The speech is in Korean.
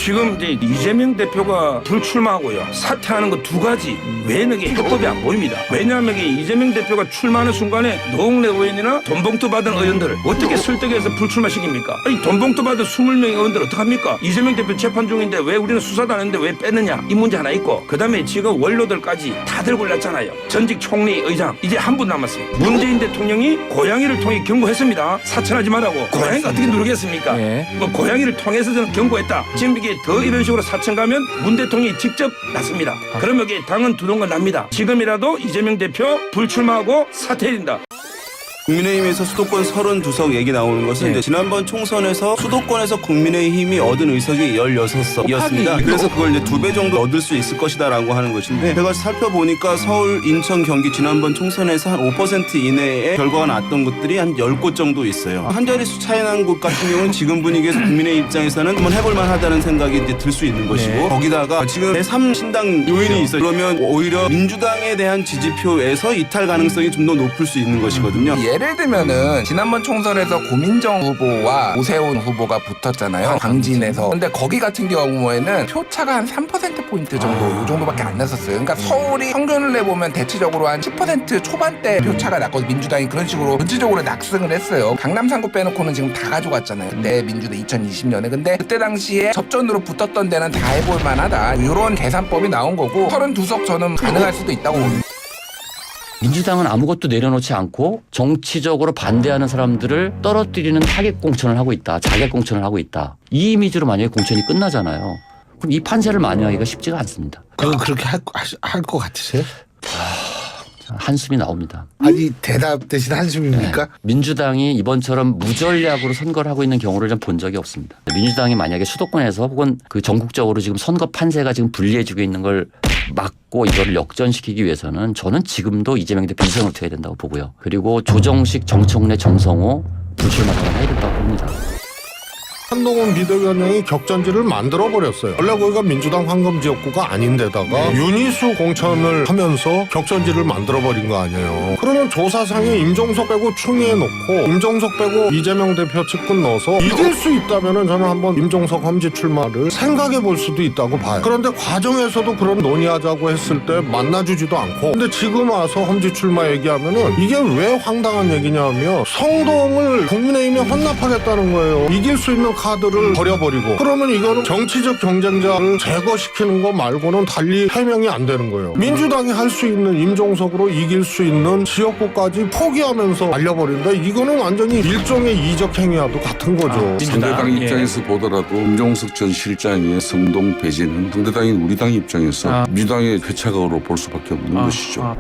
지금 이제 이재명 대표가 불출마하고요 사퇴하는 거 두 가지 외에는 해법이 안 보입니다. 왜냐하면 이재명 대표가 출마하는 순간에 노웅래 의원이나 돈봉투 받은 의원들을 어떻게 설득해서 불출마시킵니까? 아니 돈봉투 받은 20명의 의원들 어떡합니까? 이재명 대표 재판 중인데 왜 우리는 수사도 안 했는데 왜 뺐느냐 이 문제 하나 있고, 그 다음에 지금 원로들까지 다들 골랐잖아요. 전직 총리 의장 이제 한 분 남았어요. 문재인 대통령이 고양이를 통해 경고했습니다. 사천하지 말라고. 고양이가 어떻게 누르겠습니까? 네. 뭐 고양이를 통해서 저는 경고했다. 지금 이게 더 이런 식으로 사천 가면 문 대통령이 직접 났습니다. 그러면 이게 당은 두동강 납니다. 지금이라도 이재명 대표 불출마하고 사퇴해야 된다. 국민의힘에서 수도권 32석 얘기 나오는 것은 이제 지난번 총선에서 수도권에서 국민의힘이 얻은 의석이 16석이었습니다. 그래서 그걸 이제 2배 정도 얻을 수 있을 것이다라고 하는 것인데, 제가 살펴보니까 서울, 인천, 경기 지난번 총선에서 한 5% 이내에 결과가 났던 곳들이 한 10곳 정도 있어요. 한 자릿수 차이 난 곳 같은 경우는 지금 분위기에서 국민의 입장에서는 한번 해볼 만하다는 생각이 이제 들 수 있는 것이고, 거기다가 지금 제3신당 요인이 있어요. 그러면 오히려 민주당에 대한 지지표에서 이탈 가능성이 좀 더 높을 수 있는 것이거든요. 예를 들면은 지난번 총선에서 고민정 후보와 오세훈 후보가 붙었잖아요. 광진에서. 근데 거기 같은 경우에는 표차가 한 3%포인트 정도 요 정도밖에 안 났었어요. 그러니까 서울이 평균을 내보면 대체적으로 한 10% 초반대 표차가 났거든요. 민주당이 그런 식으로 전체적으로 낙승을 했어요. 강남 3구 빼놓고는 지금 다 가져갔잖아요. 근데 민주당 2020년에. 근데 그때 당시에 접전으로 붙었던 데는 다 해볼 만하다. 이런 계산법이 나온 거고 32석 저는 가능할 수도 있다고 봅니다. 민주당은 아무것도 내려놓지 않고 정치적으로 반대하는 사람들을 떨어뜨리는 타겟 공천을 하고 있다. 자객 공천을 하고 있다. 이 이미지로 만약에 공천이 끝나잖아요. 그럼 이 판세를 만회하기가 쉽지가 않습니다. 그거 그렇게 할 것 같으세요? 한숨이 나옵니다. 아니 대답 대신 한숨입니까? 민주당이 이번처럼 무전략으로 선거를 하고 있는 경우를 좀 본 적이 없습니다. 민주당이 만약에 수도권에서 혹은 그 전국적으로 지금 선거 판세가 지금 불리해지고 있는 걸 막고 이거를 역전시키기 위해서는 저는 지금도 이재명 대표 비선을 해야 된다고 보고요. 그리고 조정식, 정청래, 정성호 불출마를 해야 된다고 봅니다. 한동훈 비대위원장이 격전지를 만들어버렸어요. 원래 거기가 민주당 황금지역구가 아닌데다가 윤희수 공천을 하면서 격전지를 만들어버린 거 아니에요. 그러면 조사상에 임종석 빼고 충의해 놓고 임종석 빼고 이재명 대표 측근 넣어서 이길 수 있다면 저는 한번 임종석 험지 출마를 생각해 볼 수도 있다고 봐요. 그런데 과정에서도 그런 논의하자고 했을 때 만나주지도 않고, 근데 지금 와서 험지 출마 얘기하면은 이게 왜 황당한 얘기냐면 성동을 국민의힘에 헌납하겠다는 거예요. 이길 수 있는 카드를 버려버리고, 그러면 이거는 정치적 경쟁자를 제거시키는 거 말고는 달리 해명이 안 되는 거예요. 민주당이 할 수 있는 임종석으로 이길 수 있는 지역구까지 포기하면서 날려버린다. 이거는 완전히 일종의 이적 행위와도 같은 거죠. 상대당 입장에서 보더라도 임종석 전 실장의 성동 배제는 상대당인 우리 당 입장에서 민주당의 회차각으로 볼 수밖에 없는 것이죠.